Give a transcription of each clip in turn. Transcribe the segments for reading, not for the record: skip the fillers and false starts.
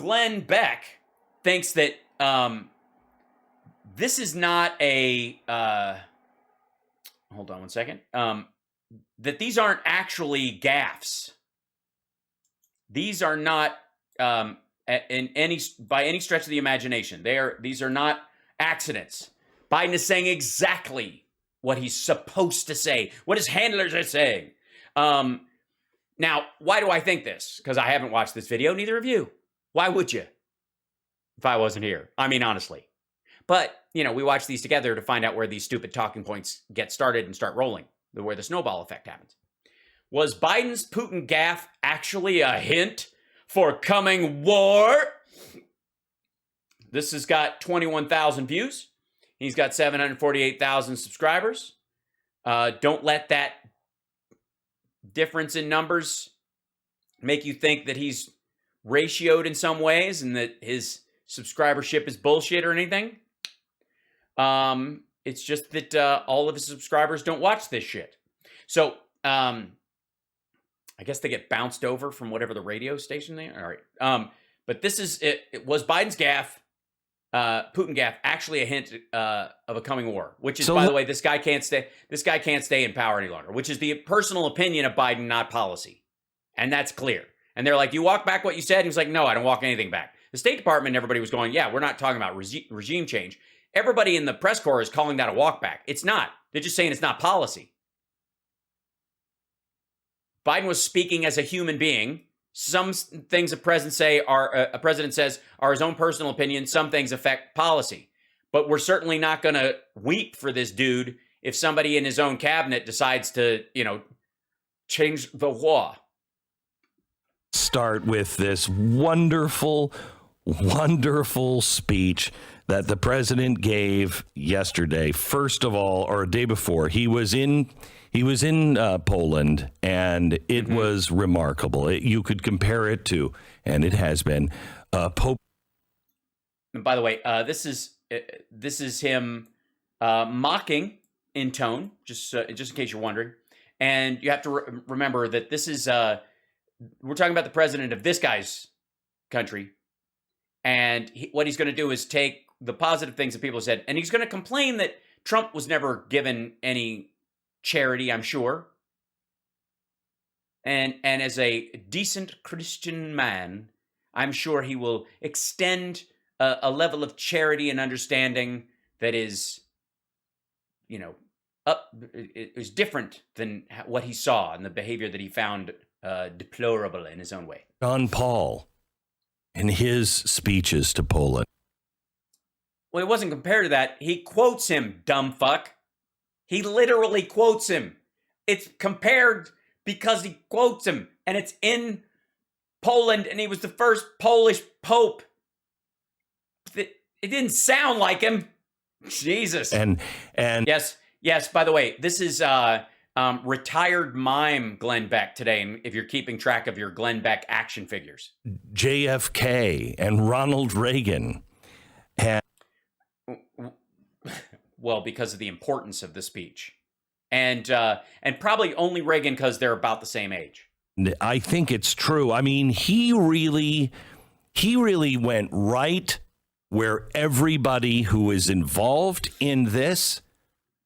Glenn Beck thinks that this is not a hold on one second. That these aren't actually gaffes. These are not by any stretch of the imagination. These are not accidents. Biden is saying exactly what he's supposed to say, what his handlers are saying. Now, why do I think this? Because I haven't watched this video, neither of you. Why would you? If I wasn't here. I mean, honestly. But, you know, we watch these together to find out where these stupid talking points get started and start rolling, where the snowball effect happens. Was Biden's Putin gaffe actually a hint for coming war? This has got 21,000 views. He's got 748,000 subscribers. Don't let that difference in numbers make you think that he's ratioed in some ways and that his subscribership is bullshit or anything. It's just that all of his subscribers don't watch this shit. So, I guess they get bounced over from whatever the radio station they are. All right. But this is it was Biden's gaffe, Putin gaffe, actually a hint of a coming war, which is, by the way, this guy can't stay in power any longer, which is the personal opinion of Biden, not policy. And that's clear. And they're like, you walk back what you said? And he's like, no, I don't walk anything back. The State Department, everybody was going, yeah, we're not talking about regime change. Everybody in the press corps is calling that a walk back. It's not. They're just saying it's not policy. Biden was speaking as a human being. Some things a president says are his own personal opinion. Some things affect policy. But we're certainly not going to weep for this dude if somebody in his own cabinet decides to, change the law. Start with this wonderful, wonderful speech that the president gave yesterday. First of all, or a day before, he was in Poland, and it was remarkable. You could compare it to, and it has been, Pope. And by the way, this is him mocking in tone, just in case you're wondering. And you have to remember that this is we're talking about the president of this guy's country, and what he's going to do is take the positive things that people have said, and he's going to complain that Trump was never given any charity, I'm sure. And as a decent Christian man, I'm sure he will extend a level of charity and understanding that is, is different than what he saw and the behavior that he found deplorable in his own way. John Paul, in his speeches to Poland. Well, it wasn't compared to that. He quotes him, dumb fuck. He literally quotes him. It's compared because he quotes him, and it's in Poland, and he was the first Polish pope. It didn't sound like him. Jesus. And yes. By the way, this is retired mime Glenn Beck today. If you're keeping track of your Glenn Beck action figures, JFK and Ronald Reagan. Well, because of the importance of the speech, and probably only Reagan because they're about the same age. I think it's true. I mean, he really went right where everybody who is involved in this,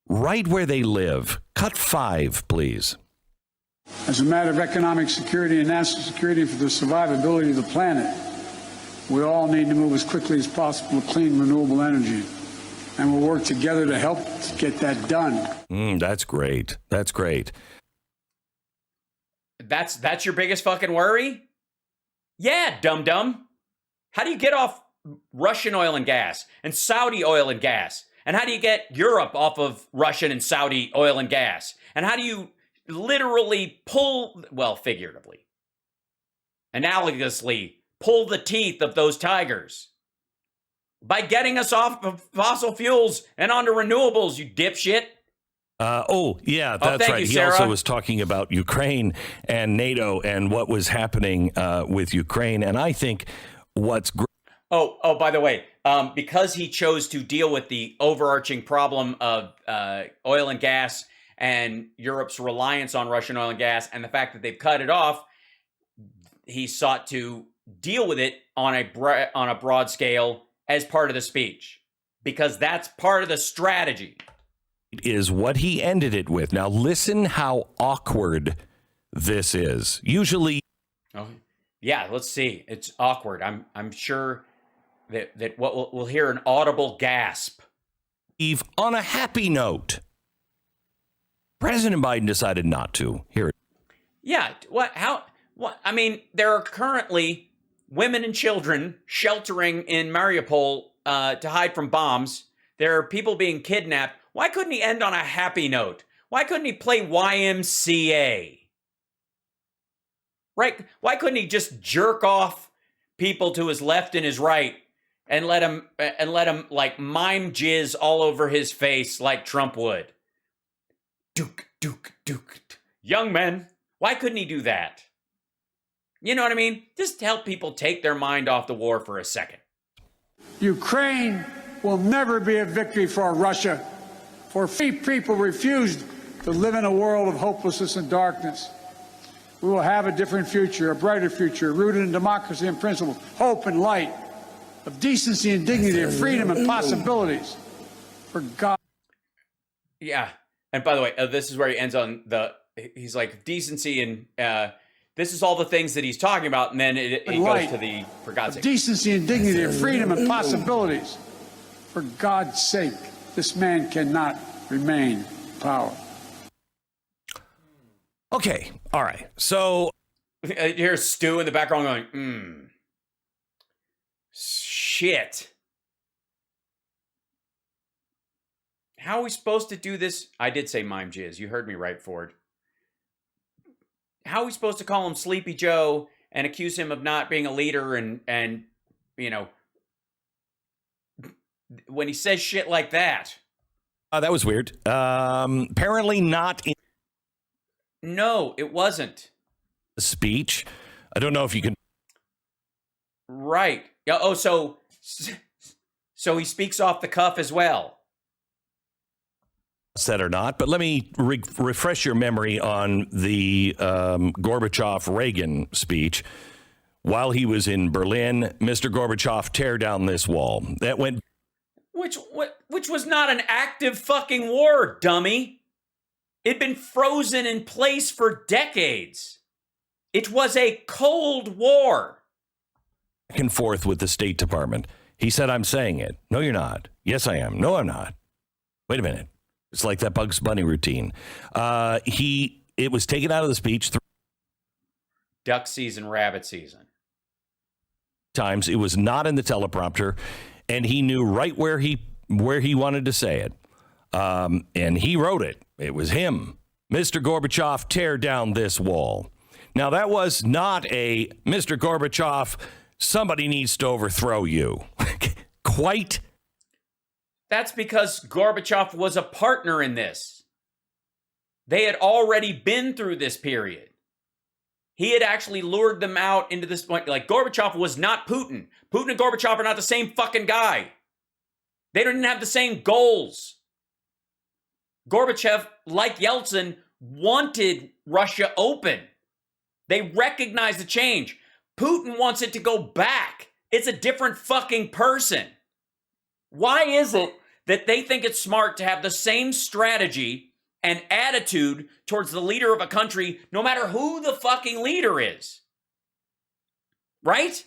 right where they live. Cut 5, please. As a matter of economic security and national security for the survivability of the planet, we all need to move as quickly as possible to clean, renewable energy. And we'll work together to help get that done. That's great. That's great. That's your biggest fucking worry? Yeah, dum-dum. How do you get off Russian oil and gas and Saudi oil and gas? And how do you get Europe off of Russian and Saudi oil and gas? And how do you literally figuratively, analogously, pull the teeth of those tigers? By getting us off of fossil fuels and onto renewables, you dipshit. That's right. He Sarah. also was talking about Ukraine and NATO and what was happening with Ukraine. And I think what's great. By the way, because he chose to deal with the overarching problem of oil and gas and Europe's reliance on Russian oil and gas and the fact that they've cut it off, he sought to deal with it on a broad scale as part of the speech, because that's part of the strategy. Is what he ended it with. Now listen how awkward this is. Usually, oh yeah, let's see. It's awkward. I'm sure that what we'll hear an audible gasp. Eve, on a happy note. President Biden decided not to. Here. Yeah. What? How? What? I mean, there are currently women and children sheltering in Mariupol to hide from bombs. There are people being kidnapped. Why couldn't he end on a happy note? Why couldn't he play YMCA? Right? Why couldn't he just jerk off people to his left and his right and let him like mime jizz all over his face like Trump would? Duke, Duke, Duke. Young men, why couldn't he do that? You know what I mean? Just help people take their mind off the war for a second. Ukraine will never be a victory for Russia, for free people refused to live in a world of hopelessness and darkness. We will have a different future, a brighter future, rooted in democracy and principles, hope and light, of decency and dignity, of freedom and possibilities. For God. Yeah. And by the way, this is where he ends on he's like, decency and this is all the things that he's talking about. And then he goes to the, for God's sake. Decency and dignity, of freedom and possibilities. For God's sake, this man cannot remain in power. Okay. All right. So here's Stu in the background going, shit. How are we supposed to do this? I did say mime jizz. You heard me right, Ford. How are we supposed to call him Sleepy Joe and accuse him of not being a leader and you know, when he says shit like that? That was weird. Apparently not in No, it wasn't. the speech. I don't know if you can. Right. Yeah. Oh, so he speaks off the cuff as well. Said or not, but let me refresh your memory on the Gorbachev-Reagan speech. While he was in Berlin, Mr. Gorbachev, tear down this wall. That went. Which was not an active fucking war, dummy. It'd been frozen in place for decades. It was a Cold War. Back and forth with the State Department. He said, I'm saying it. No, you're not. Yes, I am. No, I'm not. Wait a minute. It's like that Bugs Bunny routine. It was taken out of the speech Duck season, rabbit season. times. It was not in the teleprompter, and he knew right where he wanted to say it. And he wrote it. It was him. Mr. Gorbachev, tear down this wall. Now, that was not a Mr. Gorbachev, somebody needs to overthrow you. Quite. That's because Gorbachev was a partner in this. They had already been through this period. He had actually lured them out into this point. Like, Gorbachev was not Putin. Putin and Gorbachev are not the same fucking guy. They didn't have the same goals. Gorbachev, like Yeltsin, wanted Russia open. They recognized the change. Putin wants it to go back. It's a different fucking person. Why is it that they think it's smart to have the same strategy and attitude towards the leader of a country, no matter who the fucking leader is? Right?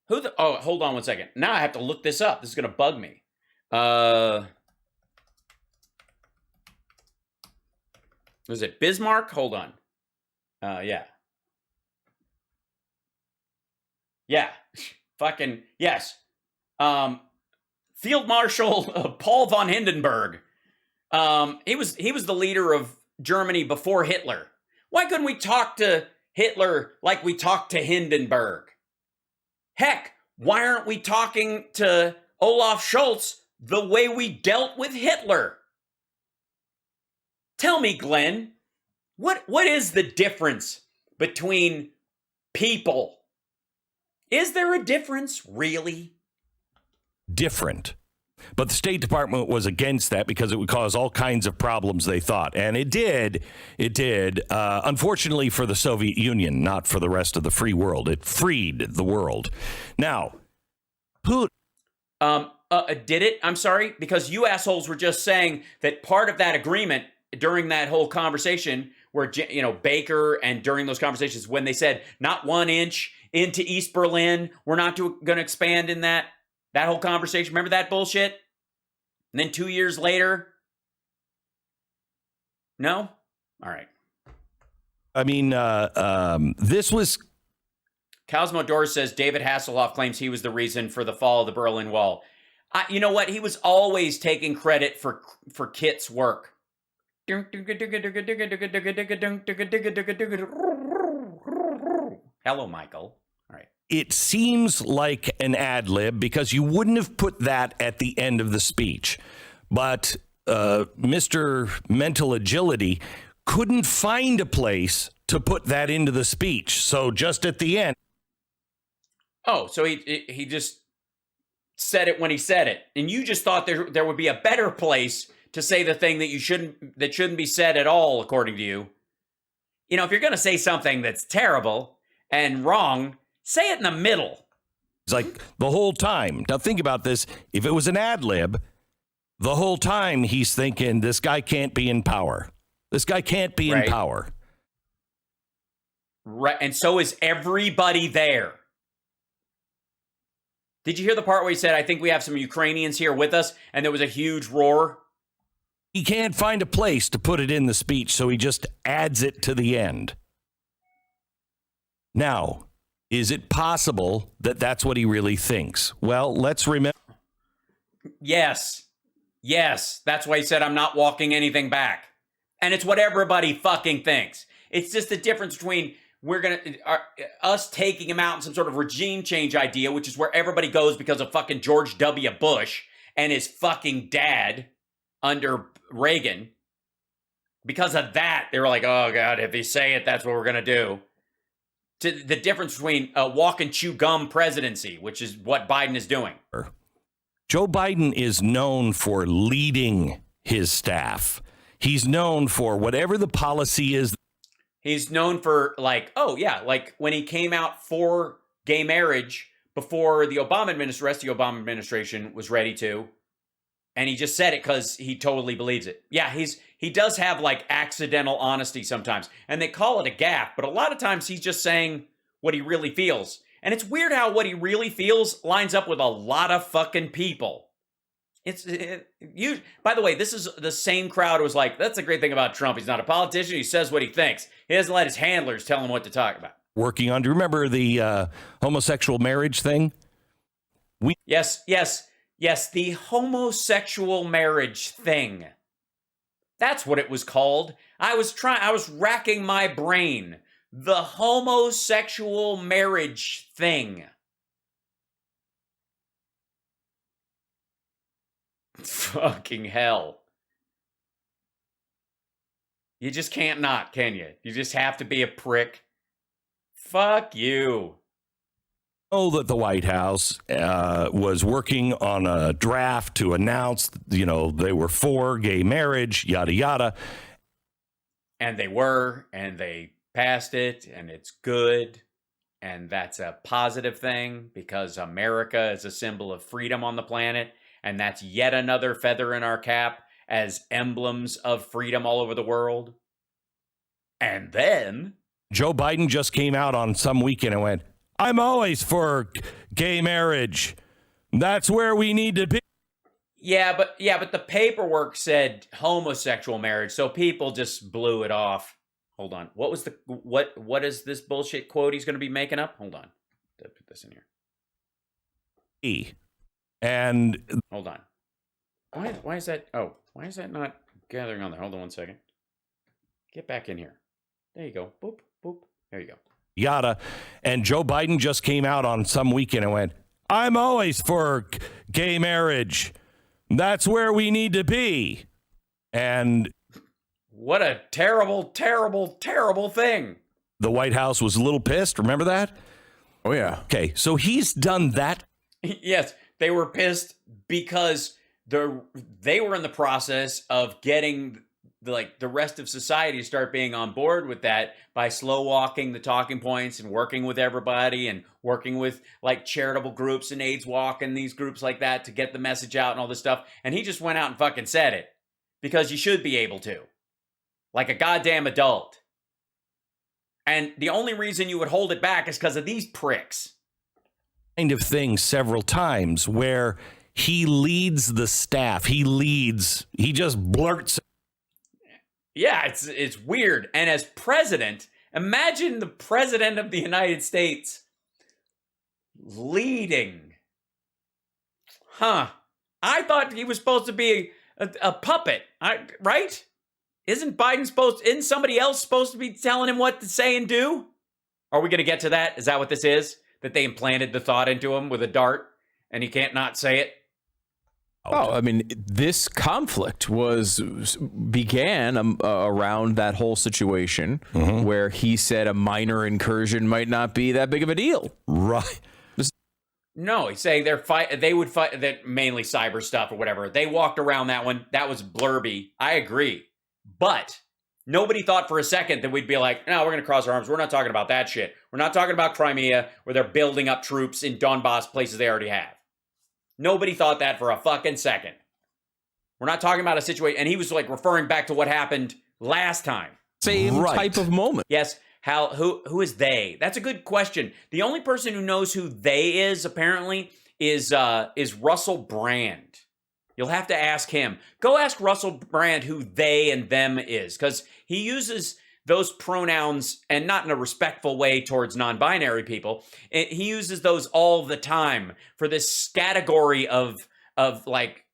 Oh, hold on one second. Now I have to look this up. This is going to bug me. Was it Bismarck? Hold on. Yeah. Yeah. Fucking, yes. Field Marshal Paul von Hindenburg. He was the leader of Germany before Hitler. Why couldn't we talk to Hitler like we talked to Hindenburg? Heck, why aren't we talking to Olaf Scholz the way we dealt with Hitler? Tell me, Glenn, what is the difference between people? Is there a difference, really? Different. But the State Department was against that because it would cause all kinds of problems, they thought. And it did. It did. Unfortunately for the Soviet Union, not for the rest of the free world. It freed the world. Now, Putin. Did it? I'm sorry? Because you assholes were just saying that part of that agreement during that whole conversation where, Baker and during those conversations when they said not 1 inch into East Berlin, we're not going to expand in that whole conversation. Remember that bullshit? And then 2 years later? No? All right. I mean, this was... Cosmodor says David Hasselhoff claims he was the reason for the fall of the Berlin Wall. You know what? He was always taking credit for Kit's work. Hello, Michael. All right. It seems like an ad lib because you wouldn't have put that at the end of the speech. But Mr. Mental Agility couldn't find a place to put that into the speech. So just at the end. Oh, so he just said it when he said it. And you just thought there would be a better place to say the thing that shouldn't be said at all, according to you. You know, if you're going to say something that's terrible and wrong, say it in the middle. It's like the whole time. Now think about this. If it was an ad lib, the whole time he's thinking, this guy can't be in power. This guy can't be in power. Right. And so is everybody there. Did you hear the part where he said, I think we have some Ukrainians here with us, and there was a huge roar? He can't find a place to put it in the speech, so he just adds it to the end. Now, is it possible that that's what he really thinks? Well, let's remember. Yes. Yes. That's why he said, I'm not walking anything back. And it's what everybody fucking thinks. It's just the difference between us taking him out in some sort of regime change idea, which is where everybody goes because of fucking George W. Bush and his fucking dad under Reagan. Because of that, they were like, oh, God, if you say it, that's what we're going to do. The difference between a walk and chew gum presidency, which is what Biden is doing. Joe Biden is known for leading his staff. He's known for whatever the policy is. He's known for like when he came out for gay marriage before the Obama administration was ready to. And he just said it because he totally believes it. Yeah, he does have like accidental honesty sometimes. And they call it a gaffe, but a lot of times he's just saying what he really feels. And it's weird how what he really feels lines up with a lot of fucking people. By the way, this is the same crowd who was like, that's the great thing about Trump. He's not a politician. He says what he thinks. He doesn't let his handlers tell him what to talk about. Working on, do you remember the homosexual marriage thing? Yes, the homosexual marriage thing. That's what it was called. I was racking my brain. The homosexual marriage thing. Fucking hell. You just can't not, can you? You just have to be a prick. Fuck you. Oh, that the White House was working on a draft to announce, they were for gay marriage, yada, yada. And they passed it, and it's good. And that's a positive thing because America is a symbol of freedom on the planet. And that's yet another feather in our cap as emblems of freedom all over the world. And then Joe Biden just came out on some weekend and went, I'm always for gay marriage. That's where we need to be. Yeah, but the paperwork said homosexual marriage, so people just blew it off. Hold on. What is this bullshit quote he's going to be making up? Hold on. Put this in here. And hold on. Why is that? Oh, why is that not gathering on there? Hold on 1 second. Get back in here. There you go. Boop, boop. There you go. Yada. And Joe Biden just came out on some weekend and went, I'm always for gay marriage. That's where we need to be. And what a terrible, terrible, terrible thing. The White House was a little pissed. Remember that? Oh, yeah. Okay. So he's done that. Yes. They were pissed because they were in the process of getting the rest of society to start being on board with that by slow walking the talking points and working with everybody and working with like charitable groups and AIDS Walk and these groups like that to get the message out and all this stuff. And he just went out and fucking said it because you should be able to, like a goddamn adult. And the only reason you would hold it back is because of these pricks. Kind of thing several times where he leads the staff. He just blurts. Yeah, it's weird. And as president, imagine the president of the United States leading. I thought he was supposed to be a puppet, right? Isn't somebody else supposed to be telling him what to say and do? Are we going to get to that? Is that what this is? That they implanted the thought into him with a dart and he can't not say it? Oh, I mean, this conflict began around that whole situation where he said a minor incursion might not be that big of a deal. Right. No, he's saying they would fight that mainly cyber stuff or whatever. They walked around that one. That was blurby. I agree. But nobody thought for a second that we'd be like, no, we're going to cross our arms. We're not talking about that shit. We're not talking about Crimea where they're building up troops in Donbass, places they already have. Nobody thought that for a fucking second. We're not talking about a situation. And he was like referring back to what happened last time. Same type of moment. Yes. Who is they? That's a good question. The only person who knows who they is apparently is Russell Brand. You'll have to ask him. Go ask Russell Brand who they and them is, because he uses those pronouns, and not in a respectful way towards non-binary people. He uses those all the time for this category of like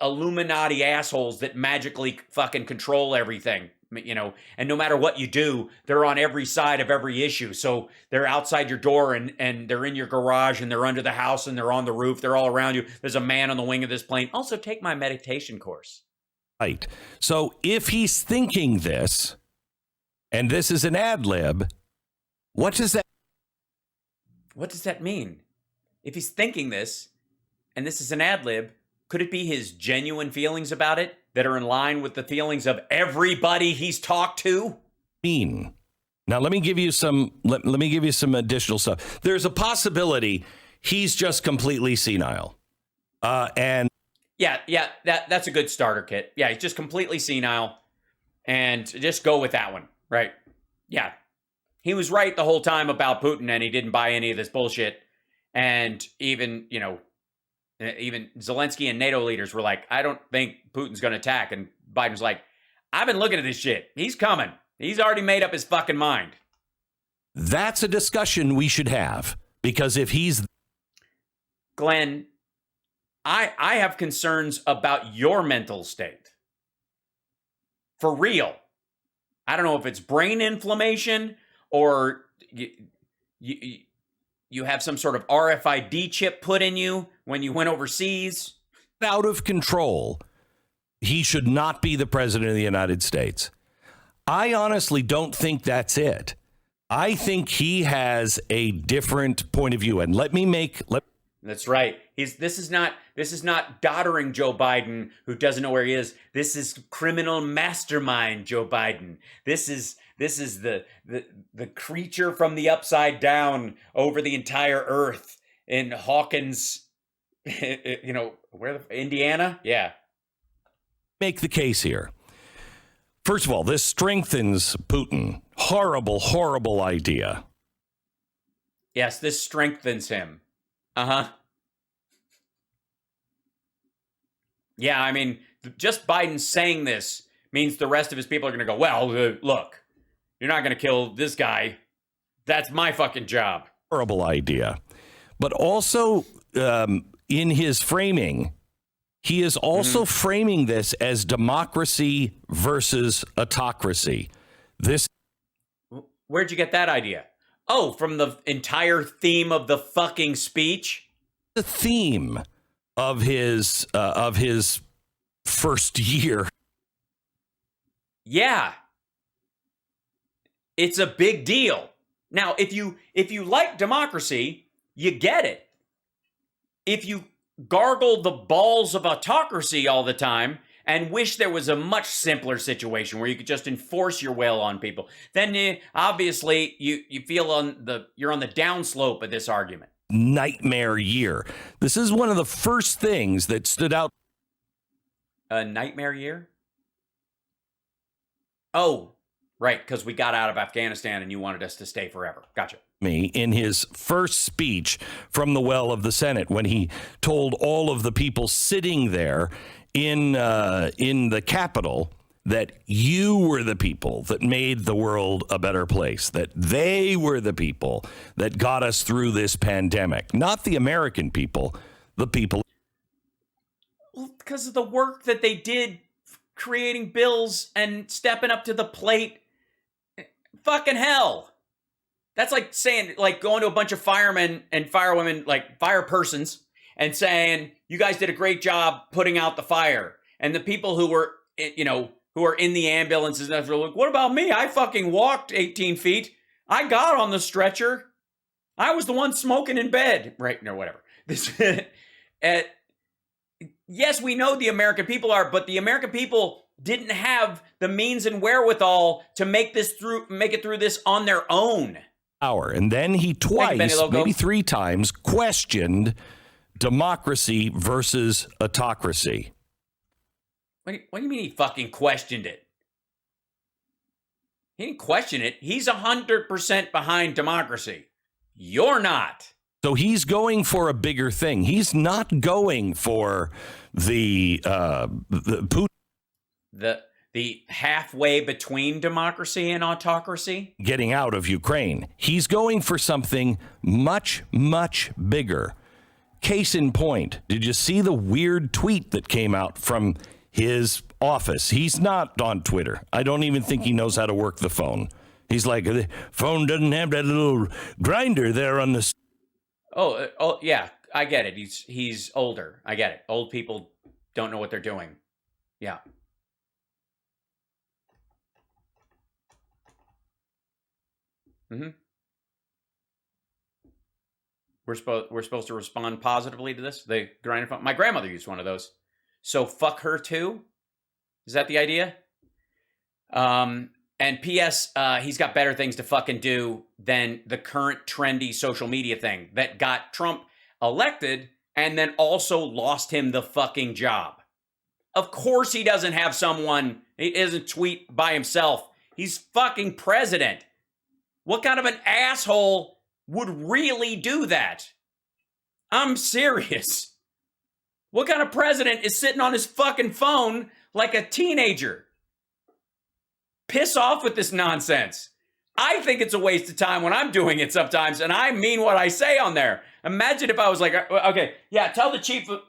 Illuminati assholes that magically fucking control everything, you know, and no matter what you do, they're on every side of every issue. So they're outside your door and they're in your garage and they're under the house and they're on the roof. They're all around you. There's a man on the wing of this plane. Also, take my meditation course. Right. So if he's thinking this, and this is an ad lib, what does that mean? If he's thinking this, and this is an ad lib, could it be his genuine feelings about it that are in line with the feelings of everybody he's talked to? mean? Now let me give you some additional stuff. There's a possibility he's just completely senile. And that's a good starter kit. Yeah, he's just completely senile, and just go with that one. Right. Yeah. He was right the whole time about Putin, and he didn't buy any of this bullshit. And even Zelensky and NATO leaders were like, I don't think Putin's going to attack. And Biden's like, I've been looking at this shit. He's coming. He's already made up his fucking mind. That's a discussion we should have, because if he's... Glenn, I have concerns about your mental state. For real. I don't know if it's brain inflammation or you have some sort of RFID chip put in you when you went overseas. Out of control. He should not be the president of the United States. I honestly don't think that's it. I think he has a different point of view. And That's right. This is not doddering Joe Biden who doesn't know where he is. This is criminal mastermind Joe Biden. This is the creature from the upside down over the entire earth in Hawkins, Indiana? Yeah. Make the case here. First of all, this strengthens Putin. Horrible, horrible idea. Yes, this strengthens him. Uh-huh. Yeah, I mean, just Biden saying this means the rest of his people are going to go, well, look, you're not going to kill this guy. That's my fucking job. Horrible idea. But also, in his framing, he is also framing this as democracy versus autocracy. Where'd you get that idea? Oh, from the entire theme of the fucking speech? The theme of his first year. Yeah. It's a big deal. Now, if you like democracy, you get it. If you gargle the balls of autocracy all the time and wish there was a much simpler situation where you could just enforce your will on people, then obviously you feel you're on the downslope of this argument. Nightmare year. This is one of the first things that stood out. A nightmare year? Oh, right, because we got out of Afghanistan and you wanted us to stay forever. Gotcha. Me in his first speech from the well of the Senate, when he told all of the people sitting there in the Capitol that you were the people that made the world a better place, that they were the people that got us through this pandemic, not the American people, the people. Well, because of the work that they did creating bills and stepping up to the plate. Fucking hell. That's like saying, like going to a bunch of firemen and firewomen, like fire persons, and saying, you guys did a great job putting out the fire. And the people who were, who are in the ambulances and they're like, what about me? I fucking walked 18 feet. I got on the stretcher. I was the one smoking in bed. Right, or whatever. Yes, we know the American people are, but the American people didn't have the means and wherewithal to make it through this on their own. And then he twice, maybe three times, questioned democracy versus autocracy. What do you mean he fucking questioned it? He didn't question it. He's 100% behind democracy. You're not. So he's going for a bigger thing. He's not going for the Putin. The halfway between democracy and autocracy? Getting out of Ukraine. He's going for something much, much bigger. Case in point, did you see the weird tweet that came out from his office? He's not on Twitter. I don't even think he knows how to work the phone. He's like, the phone doesn't have that little grinder there on the... Oh, yeah, I get it. He's older. I get it. Old people don't know what they're doing. Yeah. Mm-hmm. We're supposed to respond positively to this. The grinder phone. My grandmother used one of those. So fuck her too. Is that the idea? And P.S. He's got better things to fucking do than the current trendy social media thing that got Trump elected and then also lost him the fucking job. Of course he doesn't have someone. He doesn't tweet by himself. He's fucking president. What kind of an asshole would really do that? I'm serious. What kind of president is sitting on his fucking phone like a teenager? Piss off with this nonsense. I think it's a waste of time when I'm doing it sometimes, and I mean what I say on there. Imagine if I was like, okay, yeah, tell the chiefs of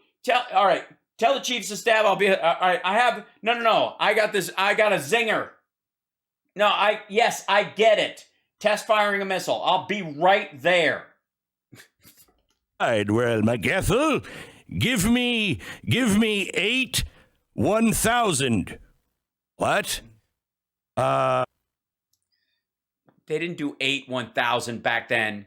staff I'll be, all right, no, I got this, I got a zinger. Yes, I get it. Test firing a missile. I'll be right there. Right, well, McGethel, give me 8 1,000. What? They didn't do 8 1,000 back then.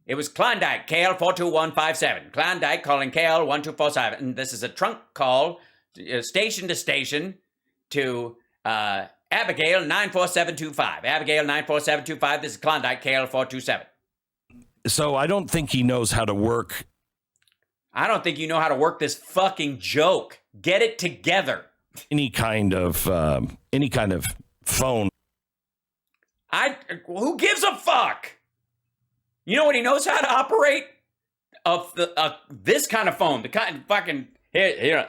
It was Klondike, KL 42157. Klondike calling KL 1247. And this is a trunk call, station to station, to Abigail 94725. Abigail 94725. This is Klondike, KL 427. So I don't think he knows how to work. I don't think you know how to work this fucking joke. Get it together. Any kind of phone. Who gives a fuck? You know what he knows how to operate? This kind of phone. The kind fucking here.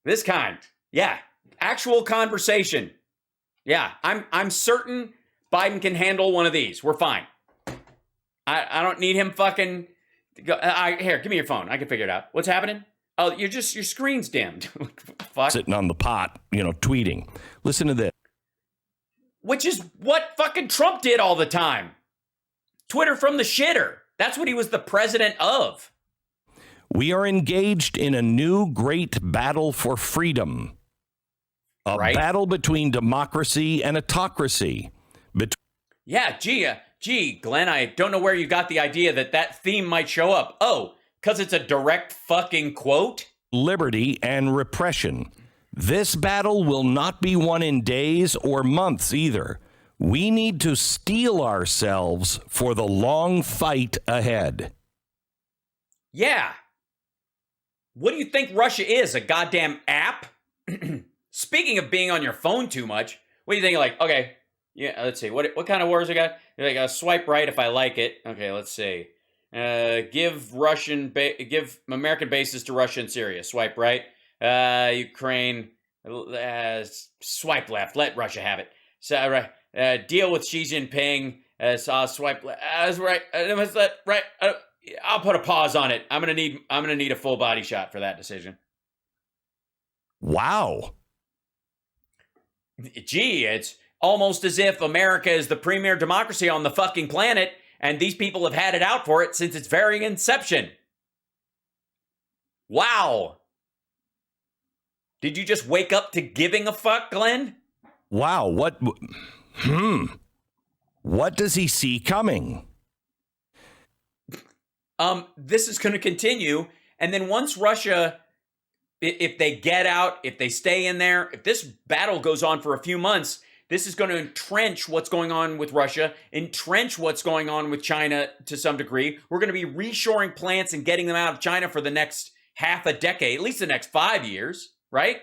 This kind. Yeah. Actual conversation. Yeah. I'm certain Biden can handle one of these. We're fine. I don't need him fucking here, give me your phone. I can figure it out. What's happening? Oh, your screen's dimmed. Fuck. Sitting on the pot, tweeting. Listen to this. Which is what fucking Trump did all the time. Twitter from the shitter. That's what he was the president of. We are engaged in a new great battle for freedom. A battle between democracy and autocracy. Gee, Glenn, I don't know where you got the idea that theme might show up. Oh, because it's a direct fucking quote? Liberty and repression. This battle will not be won in days or months either. We need to steel ourselves for the long fight ahead. Yeah. What do you think Russia is? A goddamn app? Speaking of being on your phone too much, what do you think? Like, okay, yeah, let's see. What kind of wars I got? Like, swipe right if I like it. Okay, let's see. Give American bases to Russia and Syria. Swipe right. Ukraine. Swipe left. Let Russia have it. So deal with Xi Jinping. Swipe left. Right. Right. I'll put a pause on it. I'm gonna need a full body shot for that decision. Wow. Gee, it's almost as if America is the premier democracy on the fucking planet, and these people have had it out for it since its very inception. Wow. Did you just wake up to giving a fuck, Glenn? Wow. What does he see coming? This is going to continue. And then once Russia, if they get out, if they stay in there, if this battle goes on for a few months, this is going to entrench what's going on with Russia, entrench what's going on with China to some degree. We're going to be reshoring plants and getting them out of China for the next half a decade, at least the next 5 years, right?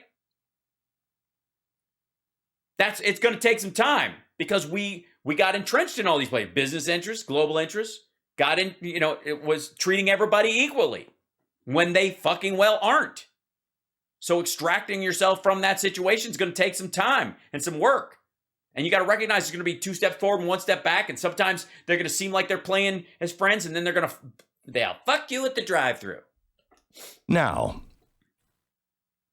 It's going to take some time because we got entrenched in all these places. Business interests, global interests, got in, it was treating everybody equally when they fucking well aren't. So extracting yourself from that situation is going to take some time and some work. And you got to recognize it's going to be 2 steps forward and 1 step back. And sometimes they're going to seem like they're playing as friends, and then they'll fuck you at the drive-thru. Now,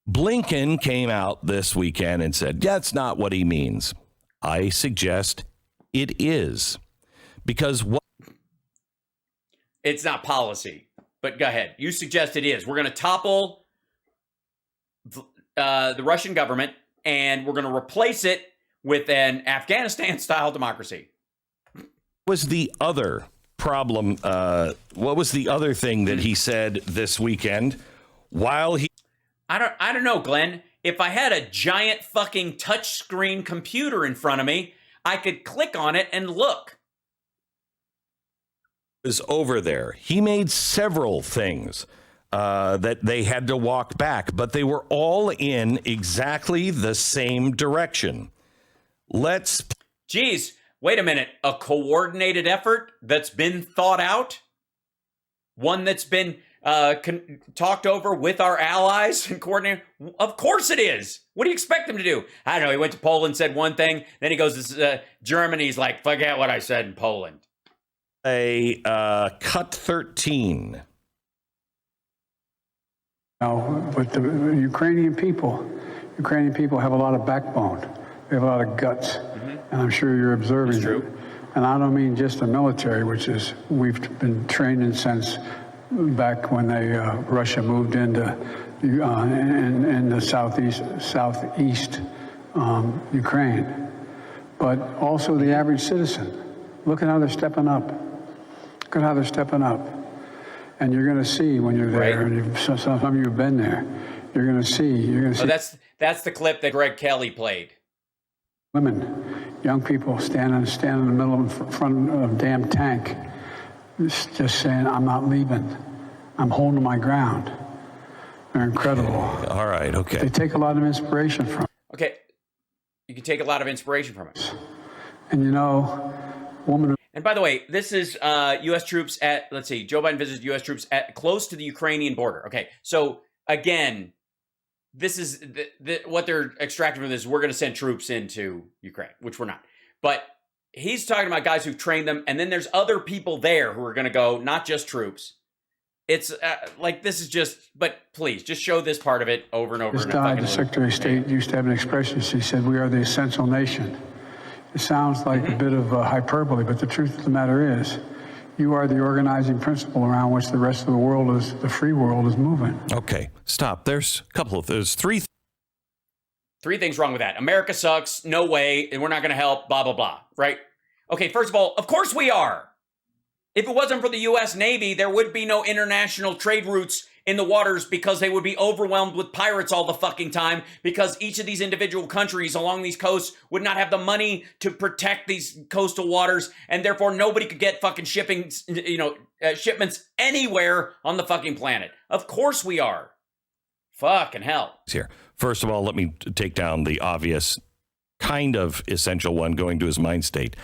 Blinken came out this weekend and said, that's not what he means. I suggest it is. Because what? It's not policy, but go ahead. You suggest it is. We're going to topple the Russian government, and we're going to replace it with an Afghanistan-style democracy. Was the other problem? What was the other thing that he said this weekend? I don't know, Glenn. If I had a giant fucking touchscreen computer in front of me, I could click on it and look. Was over there. He made several things that they had to walk back, but they were all in exactly the same direction. Geez, wait a minute. A coordinated effort that's been thought out? One that's been talked over with our allies and coordinated? Of course it is. What do you expect him to do? I don't know. He went to Poland, said one thing. Then he goes to Germany. He's like, forget what I said in Poland. Cut 13. No, but the Ukrainian people have a lot of backbone. They have a lot of guts. And I'm sure you're observing It's true. it. And I don't mean just the military, which is we've been trained in since back when Russia moved into in the southeast Ukraine, but also the average citizen. Look at how they're stepping up. Look at how they're stepping up. And you're going to see when you're there, Right. and some of you have been there. You're going to see. Oh, that's the clip that Greg Kelly played. Women, young people standing in the middle of front of a damn tank, just saying, I'm not leaving. I'm holding my ground. They're incredible. All right, okay. They take a lot of inspiration from it. Okay. You can take a lot of inspiration from it. And woman. And by the way, this is U.S. troops at, let's see, Joe Biden visits U.S. troops at close to the Ukrainian border. Okay, so again, this is what they're extracting from this. We're going to send troops into Ukraine, which we're not. But he's talking about guys who've trained them, and then there's other people there who are going to go, not just troops. It's this is just, but please, just show this part of it over and over. Just died. The Secretary of State used to have an expression. She said, we are the essential nation. It sounds like a bit of hyperbole, but the truth of the matter is, you are the organizing principle around which the rest of the world the free world is moving. Okay, stop. There's three things wrong with that. America sucks. No way. And we're not going to help. Blah, blah, blah. Right? Okay, first of all, of course we are. If it wasn't for the U.S. Navy, there would be no international trade routes in the waters because they would be overwhelmed with pirates all the fucking time because each of these individual countries along these coasts would not have the money to protect these coastal waters, and therefore nobody could get fucking shipments anywhere on the fucking planet. Of course we are. Fucking hell. Here, first of all, let me take down the obvious, kind of essential one going to his mind state.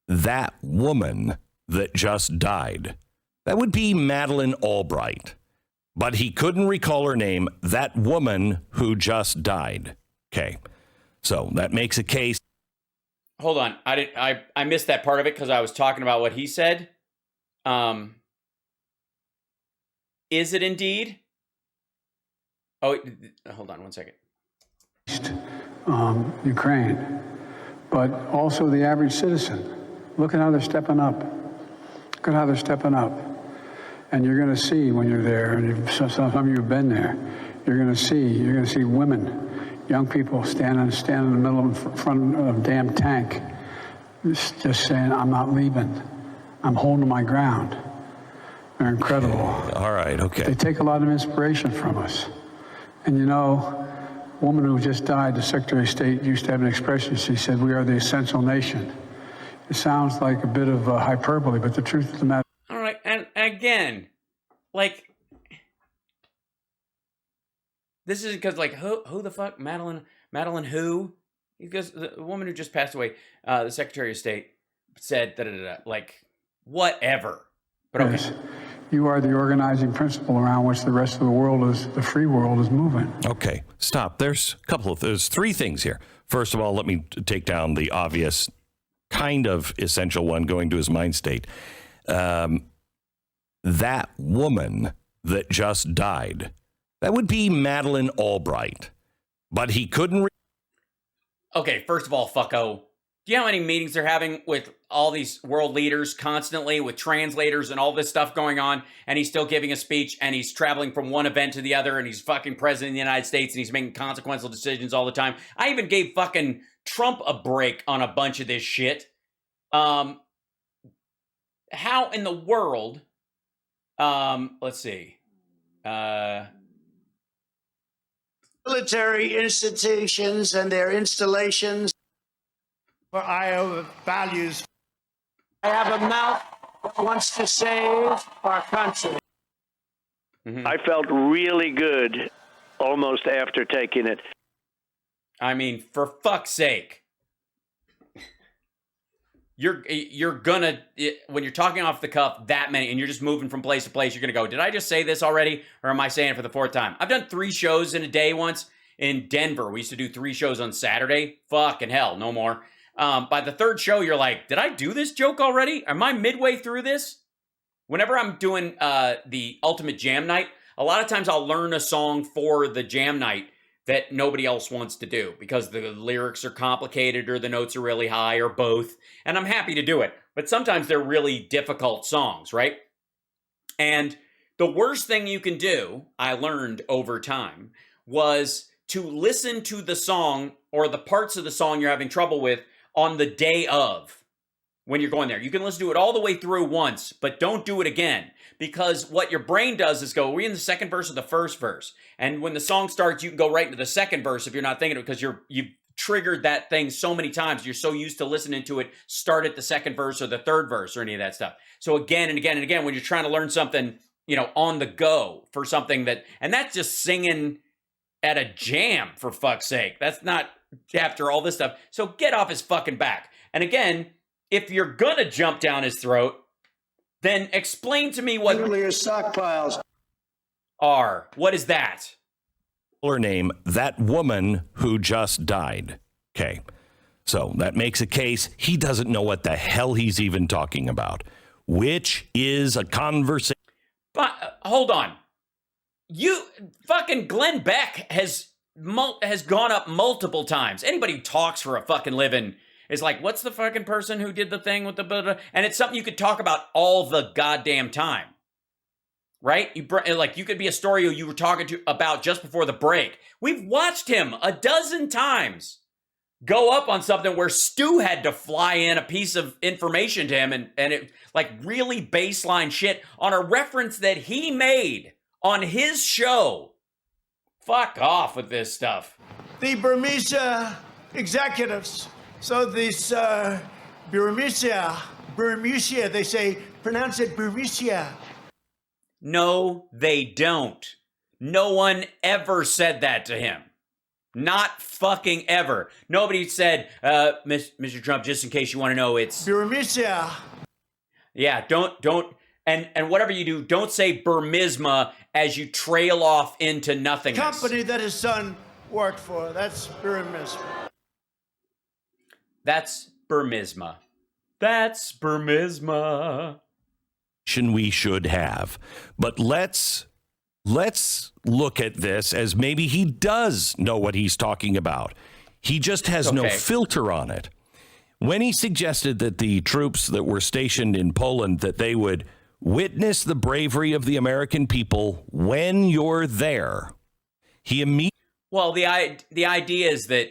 That woman that just died, that would be Madeleine Albright, but he couldn't recall her name. That woman who just died. Okay, so that makes a case. Hold on, I missed that part of it because I was talking about what he said. Is it indeed? Oh, hold on one second. Ukraine, but also the average citizen. Look at how they're stepping up. Look at how they're stepping up. And you're going to see when you're there, and some of you have been there, you're going to see women, young people standing in the middle of front of a damn tank, just saying, I'm not leaving. I'm holding my ground. They're incredible. All right, okay. They take a lot of inspiration from us. And you know, a woman who just died, the Secretary of State, used to have an expression. She said, we are the essential nation. It sounds like a bit of hyperbole, but the truth of the matter. All right, and again, like, this is because, like, who the fuck, Madeleine who? Because the woman who just passed away, the Secretary of State said like, whatever. But okay. Yes. You are the organizing principle around which the rest of the world the free world is moving. Okay, stop. There's three things here. First of all, let me take down the obvious, kind of essential one going to his mind state. That woman that just died, that would be Madeleine Albright, but he couldn't. Okay, first of all, fucko, do you know how many meetings they're having with all these world leaders constantly with translators and all this stuff going on, and he's still giving a speech, and he's traveling from one event to the other, and he's fucking president of the United States, and he's making consequential decisions all the time. I even gave fucking Trump a break on a bunch of this shit. How in the world, let's see, military institutions and their installations for Iowa values. I have a mouth that wants to save our country. Mm-hmm. I felt really good almost after taking it. I mean, for fuck's sake. You're gonna, when you're talking off the cuff that many, and you're just moving from place to place, you're gonna go, did I just say this already? Or am I saying it for the fourth time? I've done 3 shows in a day once in Denver. We used to do 3 shows on Saturday. Fucking hell, no more. By the 3rd show, you're like, did I do this joke already? Am I midway through this? Whenever I'm doing the Ultimate Jam Night, a lot of times I'll learn a song for the jam night that nobody else wants to do because the lyrics are complicated or the notes are really high or both. And I'm happy to do it. But sometimes they're really difficult songs, right? And the worst thing you can do, I learned over time, was to listen to the song or the parts of the song you're having trouble with on the day of when you're going there. You can listen to it all the way through once, but don't do it again. Because what your brain does is go, are we in the second verse or the first verse? And when the song starts, you can go right into the second verse if you're not thinking of it, because you've triggered that thing so many times. You're so used to listening to it start at the second verse or the third verse or any of that stuff. So again and again and again, when you're trying to learn something, on the go for something and that's just singing at a jam, for fuck's sake. That's not after all this stuff. So get off his fucking back. And again, if you're gonna jump down his throat, then explain to me what nuclear stockpiles are. What is that? Her name, that woman who just died. Okay. So that makes a case. He doesn't know what the hell he's even talking about, which is a conversation. But hold on. You fucking Glenn Beck has gone up multiple times. Anybody who talks for a fucking living is like, what's the fucking person who did the thing with the blah, blah? And it's something you could talk about all the goddamn time, right? You could be a story you were talking about just before the break. We've watched him a dozen times go up on something where Stu had to fly in a piece of information to him and it like really baseline shit on a reference that he made on his show. Fuck off with this stuff. The Burmese executives. So this Burmesia, they say, pronounce it Burmesia. No, they don't. No one ever said that to him. Not fucking ever. Nobody said, Mr. Trump, just in case you want to know, it's Burmesia. Yeah, don't and whatever you do, don't say Burmisma as you trail off into nothingness. Company that his son worked for. That's Burmisma. That's Burmisma. That's Burmisma. We should have. But let's look at this as maybe he does know what he's talking about. He just has no filter on it. When he suggested that the troops that were stationed in Poland, that they would witness the bravery of the American people when you're there, he immediately... Well, the idea is that,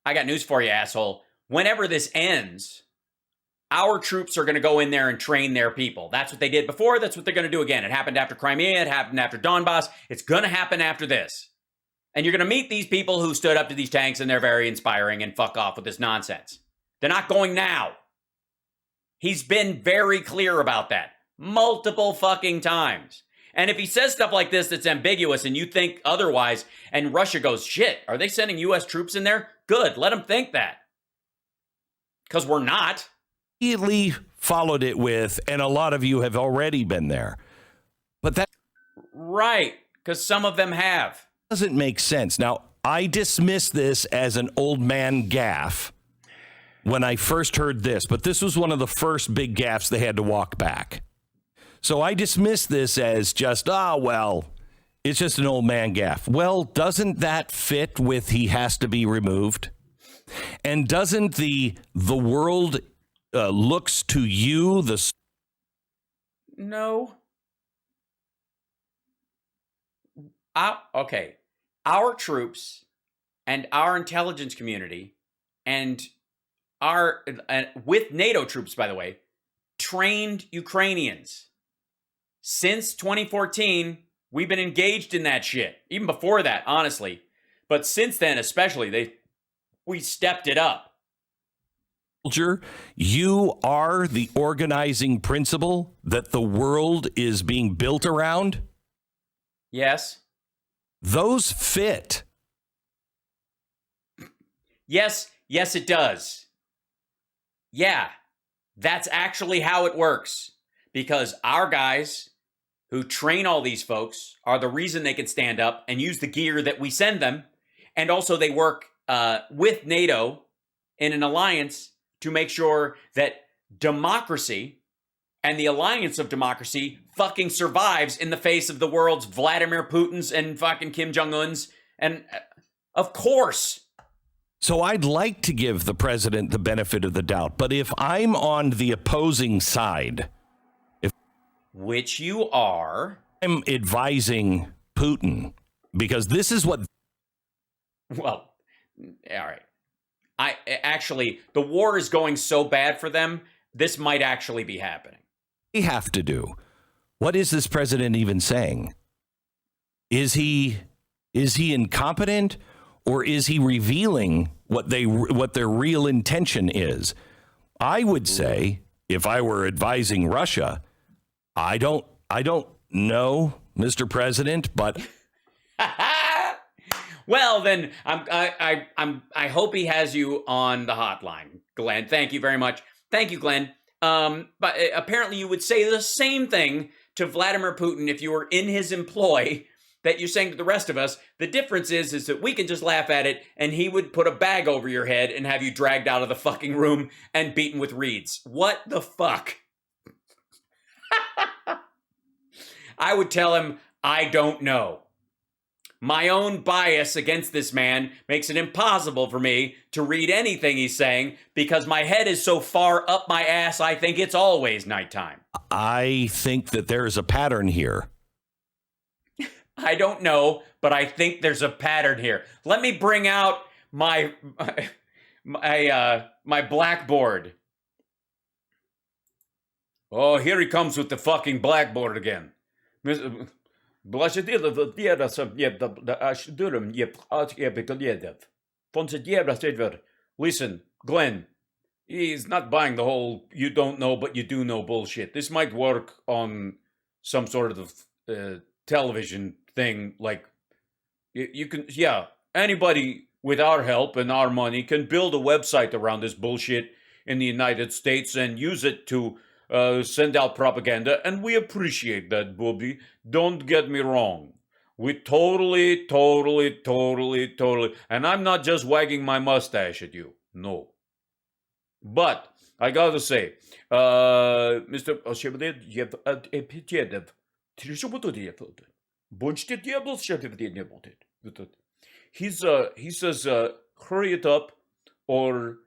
I got news for you, asshole. Whenever this ends, our troops are going to go in there and train their people. That's what they did before. That's what they're going to do again. It happened after Crimea. It happened after Donbass. It's going to happen after this. And you're going to meet these people who stood up to these tanks, and they're very inspiring, and fuck off with this nonsense. They're not going now. He's been very clear about that multiple fucking times. And if he says stuff like this that's ambiguous and you think otherwise, and Russia goes, shit, are they sending U.S. troops in there? Good, let them think that. Because we're not. Immediately followed it with, and a lot of you have already been there. But that... Right, because some of them have. Doesn't make sense. Now, I dismiss this as an old man gaffe when I first heard this, but this was one of the first big gaffes they had to walk back. So I dismiss this as just, well, it's just an old man gaffe. Well, doesn't that fit with he has to be removed? And doesn't the world looks to you the... No. Okay. Our troops and our intelligence community and with NATO troops, by the way, trained Ukrainians. Since 2014, we've been engaged in that shit. Even before that, honestly. But since then, especially, we stepped it up. You are the organizing principle that the world is being built around? Yes. Those fit. Yes, it does. Yeah, that's actually how it works. Because our guys who train all these folks are the reason they can stand up and use the gear that we send them. And also they work with NATO in an alliance to make sure that democracy and the alliance of democracy fucking survives in the face of the world's Vladimir Putin's and fucking Kim Jong-un's. And of course. So I'd like to give the president the benefit of the doubt. But if I'm on the opposing side... Which you are. I'm advising Putin because this is what... Well, all right. The war is going so bad for them, this might actually be happening. They have to do. What is this president even saying? Is he incompetent, or is he revealing what their real intention is? I would say, if I were advising Russia, I don't know, Mr. President, but well, then I hope he has you on the hotline, Glenn. Thank you very much. Thank you, Glenn. But apparently you would say the same thing to Vladimir Putin if you were in his employ that you're saying to the rest of us. The difference is that we can just laugh at it, and he would put a bag over your head and have you dragged out of the fucking room and beaten with reeds. What the fuck? I would tell him, I don't know. My own bias against this man makes it impossible for me to read anything he's saying because my head is so far up my ass, I think it's always nighttime. I think that there is a pattern here. I don't know, but I think there's a pattern here. Let me bring out my my blackboard. Oh, here he comes with the fucking blackboard again. Listen, Glenn, he's not buying the whole you don't know but you do know bullshit. This might work on some sort of television thing. Like, you can, yeah, anybody with our help and our money can build a website around this bullshit in the United States and use it to send out propaganda, and we appreciate that, Bobby. Don't get me wrong. We totally, and I'm not just wagging my mustache at you. No. But I gotta say, Mr. He says, hurry it up, or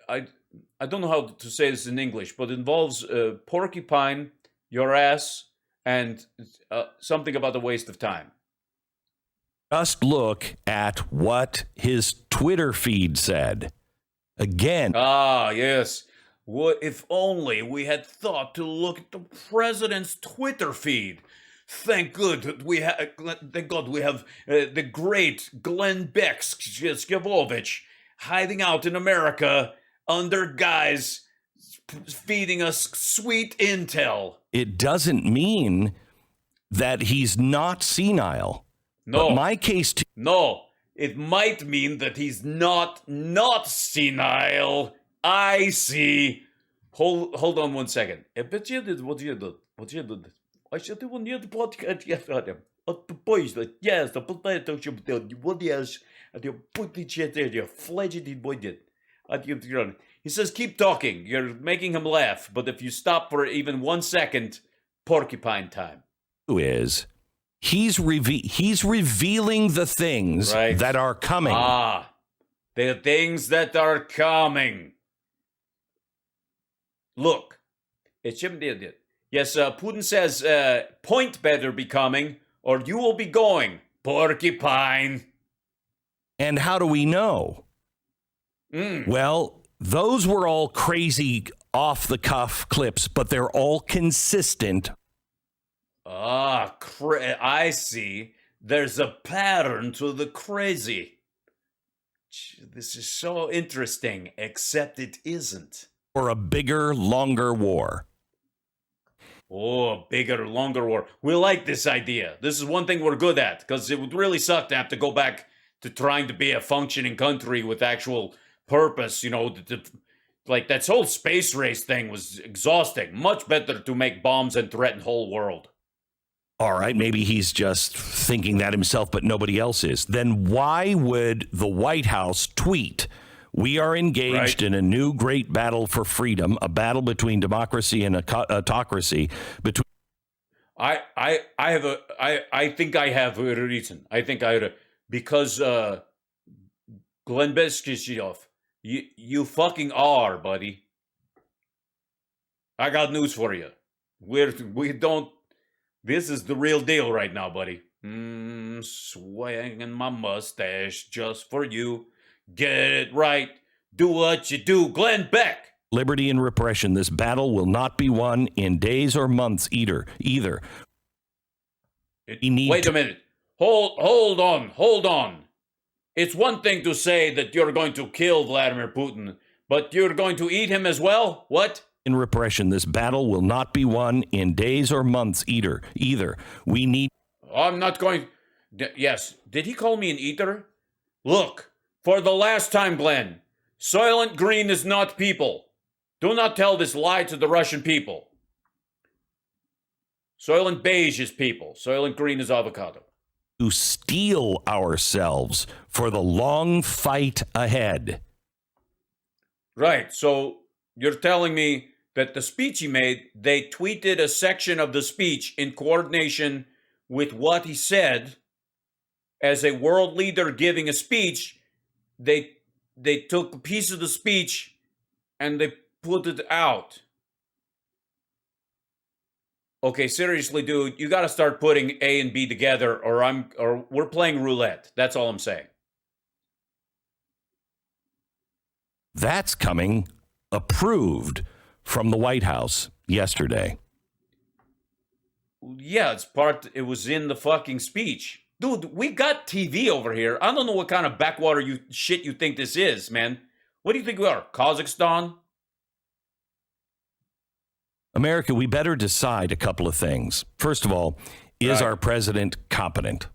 I don't know how to say this in English, but it involves porcupine, your ass, and something about a waste of time. Just look at what his Twitter feed said. Again. Ah, yes. What if only we had thought to look at the president's Twitter feed? Thank God that we have. Thank God we have the great Glenn Beck hiding out in America under guise feeding us sweet intel. It doesn't mean that he's not senile. No. But my case too. No. It might mean that he's not senile. I see. Hold on one second. I should do one the podcast. Yes, the boys, yes, the potato chip, yes, and you put the shit there, you fledged boy did. He says, keep talking. You're making him laugh, but if you stop for even 1 second, porcupine time. Is he's revealing the things that are coming. Ah, the things that are coming. Look, it shouldn't be it. Yes, Putin says, point better be coming, or you will be going, porcupine. And how do we know? Well, those were all crazy off-the-cuff clips, but they're all consistent. Ah, I see. There's a pattern to the crazy. This is so interesting, except it isn't. For a bigger, longer war. Oh, a bigger, longer war. We like this idea. This is one thing we're good at, because it would really suck to have to go back to trying to be a functioning country with actual purpose. You know, like that whole space race thing was exhausting. Much better to make bombs and threaten the whole world. All right, maybe he's just thinking that himself, but nobody else is. Then why would the White House tweet, "We are engaged in a new great battle for freedom, a battle between democracy and autocracy"? I think I have a reason. I think because Glenn Beskishov, you fucking are, buddy. I got news for you. We don't. This is the real deal right now, buddy. Swinging my mustache just for you. Get it right. Do what you do. Glenn Beck. Liberty and repression. This battle will not be won in days or months either. Wait a minute. Hold on. It's one thing to say that you're going to kill Vladimir Putin, but you're going to eat him as well? What? In repression, this battle will not be won in days or months either. We need... I'm not going... Yes. Did he call me an eater? Look, for the last time, Glenn, Soylent Green is not people. Do not tell this lie to the Russian people. Soylent Beige is people. Soylent Green is avocado. To steel ourselves for the long fight ahead. Right, so you're telling me that the speech he made, they tweeted a section of the speech in coordination with what he said. As a world leader giving a speech, they took a piece of the speech and they put it out. Okay, seriously, dude, you got to start putting A and B together, or we're playing roulette. That's all I'm saying. That's coming approved from the White House yesterday. Yeah, it was in the fucking speech. Dude, we got TV over here. I don't know what kind of backwater shit you think this is, man. What do you think we are, Kazakhstan? America, we better decide a couple of things. First of all, is Right. our president competent?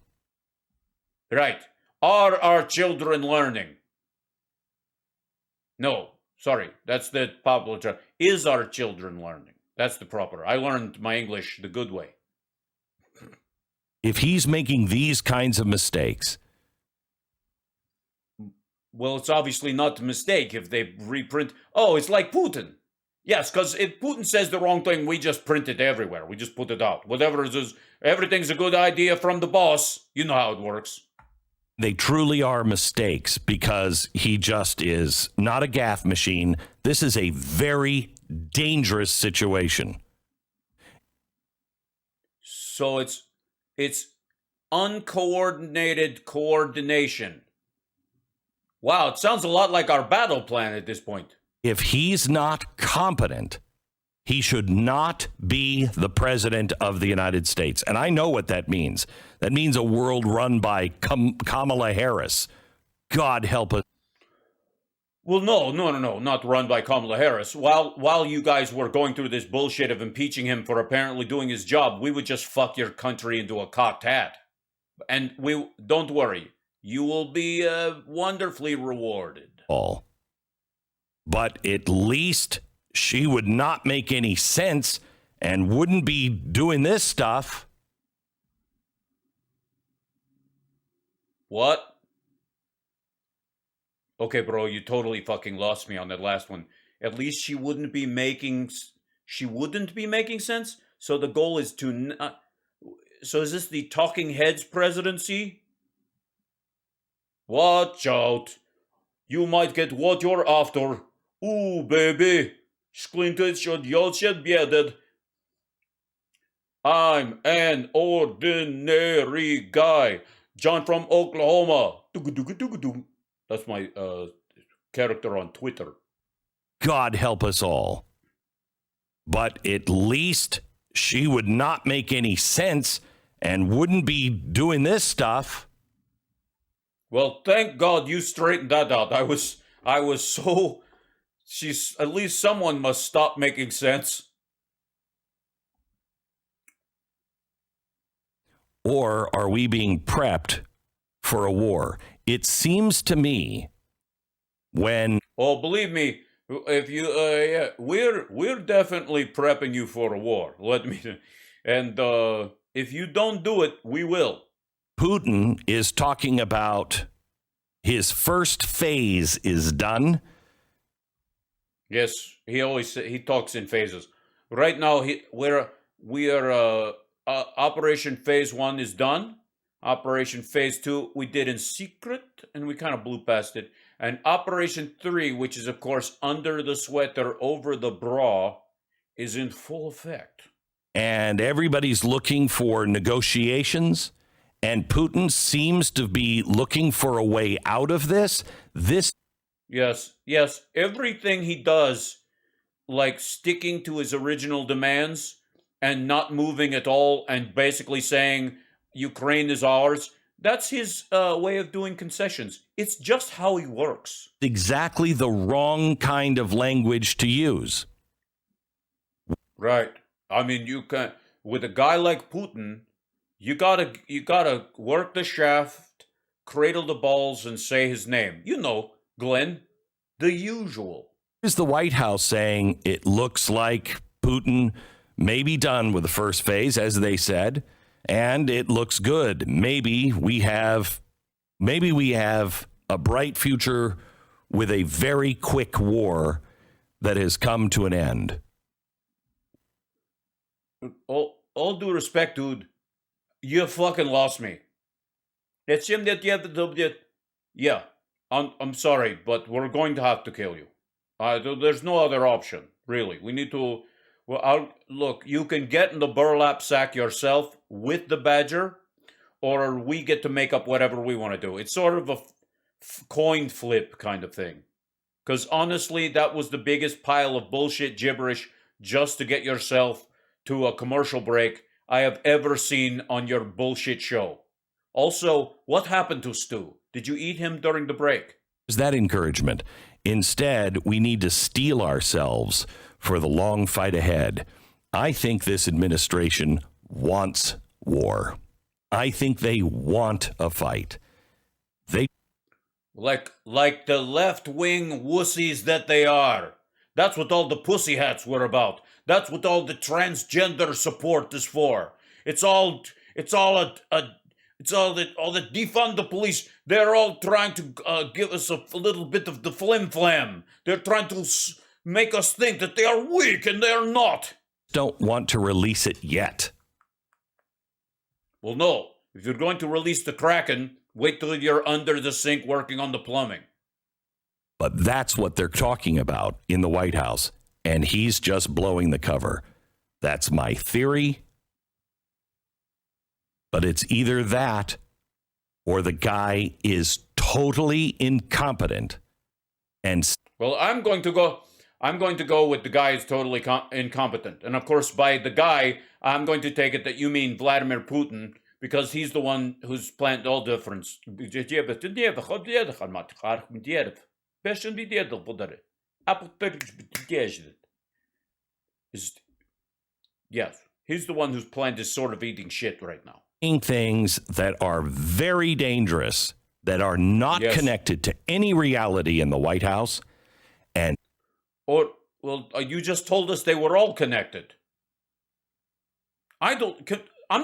Right. Are our children learning? No, sorry. That's the popular term. Is our children learning? That's the proper. I learned my English the good way. If he's making these kinds of mistakes, Well, it's obviously not a mistake if they reprint. Oh, it's like Putin. Yes, because if Putin says the wrong thing, we just print it everywhere. We just put it out. Whatever it is, everything's a good idea from the boss. You know how it works. they truly are mistakes because he just is not a gaffe machine. This is a very dangerous situation. So it's uncoordinated coordination. Wow, it sounds a lot like our battle plan at this point. If he's not competent, he should not be the president of the United States. And I know what that means. That means a world run by Kamala Harris. God help us. Well, no, not run by Kamala Harris. While you guys were going through this bullshit of impeaching him for apparently doing his job, we would just fuck your country into a cocked hat. And don't worry, you will be wonderfully rewarded. All. But at least she would not make any sense and wouldn't be doing this stuff. What? Okay, bro, you totally fucking lost me on that last one. At least she wouldn't be making sense. So the goal is to. So is this the talking heads presidency? Watch out! You might get what you're after. Ooh, baby, sklintet should yolshed bjedet. I'm an ordinary guy. John from Oklahoma. That's my character on Twitter. God help us all. But at least she would not make any sense and wouldn't be doing this stuff. Well, thank God you straightened that out. I was so. At least someone must stop making sense. Or are we being prepped for a war? It seems to me when... Oh, believe me, if you, yeah, we're definitely prepping you for a war. And if you don't do it, we will. Putin is talking about his first phase is done. Yes, he talks in phases. Right now, we are Operation Phase 1 is done. Operation Phase 2 we did in secret, and we kind of blew past it. And Operation 3, which is of course under the sweater, over the bra, is in full effect. And everybody's looking for negotiations. And Putin seems to be looking for a way out of this. Yes. Everything he does, like sticking to his original demands and not moving at all and basically saying Ukraine is ours, that's his way of doing concessions. It's just how he works. Exactly the wrong kind of language to use. Right. I mean, you can, with a guy like Putin, you gotta work the shaft, cradle the balls, and say his name. You know, Glenn, the usual. Is the White House saying it looks like Putin may be done with the first phase, as they said, and it looks good. Maybe we have a bright future with a very quick war that has come to an end. All due respect, dude, you fucking lost me. Yeah, I'm sorry, but we're going to have to kill you. There's no other option, really. We need to. Well, look, you can get in the burlap sack yourself with the badger, or we get to make up whatever we want to do. It's sort of a coin flip kind of thing. Because honestly, that was the biggest pile of bullshit gibberish just to get yourself to a commercial break I have ever seen on your bullshit show. Also, what happened to Stu? Did you eat him during the break? Is that encouragement? Instead, we need to steel ourselves for the long fight ahead. I think this administration wants war. I think they want a fight. They Like the left-wing wussies that they are. That's what all the pussy hats were about. That's what all the transgender support is for. It's all the defund the police. They're all trying to give us a little bit of the flim-flam. They're trying to make us think that they are weak, and they're not. don't want to release it yet. Well, no. If you're going to release the Kraken, wait till you're under the sink working on the plumbing. But that's what they're talking about in the White House, and he's just blowing the cover. That's my theory. But it's either that or the guy is totally incompetent. And Well, I'm going to go with the guy who's totally incompetent. And of course, by the guy, I'm going to take it that you mean Vladimir Putin, because he's the one who's planned all difference. Yes, he's the one who's planned this sort of eating shit right now. things that are very dangerous, that are not connected to any reality in the White House. And you just told us they were all connected. I'm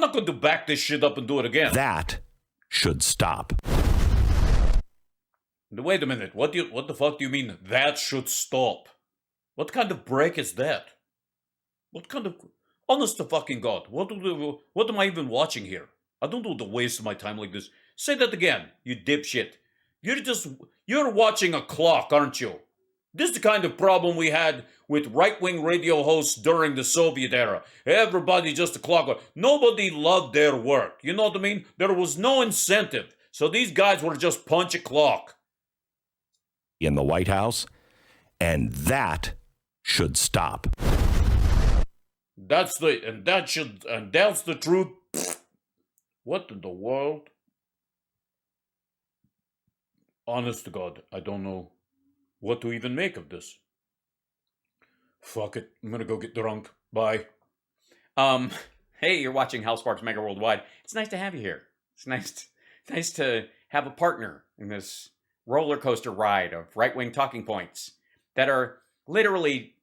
not going to back this shit up and do it again. that should stop. Wait a minute. What the fuck do you mean that should stop? What kind of break is that? What kind of... Honest to fucking God, what am I even watching here? I don't want to waste my time like this. Say that again, you dipshit. You're watching a clock, aren't you? This is the kind of problem we had with right-wing radio hosts during the Soviet era. Everybody just a clock. Nobody loved their work. You know what I mean? There was no incentive. So these guys were just punch a clock. In the White House, and that should stop. That's the truth. What in the world? Honest to God, I don't know what to even make of this. Fuck it. I'm gonna go get drunk. Bye. Hey, you're watching Hal Sparks Mega Worldwide. It's nice to have you here. It's nice to have a partner in this roller coaster ride of right-wing talking points that are literally...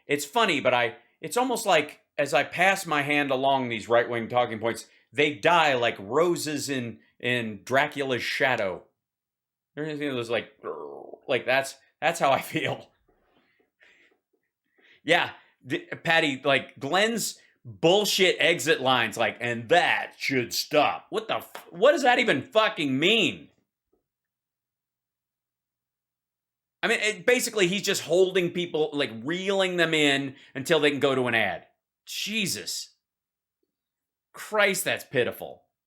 It's funny, but it's almost like as I pass my hand along these right-wing talking points, they die like roses in Dracula's shadow. There's like that's how I feel. Yeah, Patty, like Glenn's bullshit exit lines, like, and that should stop. What does that even fucking mean? I mean, basically, he's just holding people, like reeling them in until they can go to an ad. Jesus Christ, that's pitiful.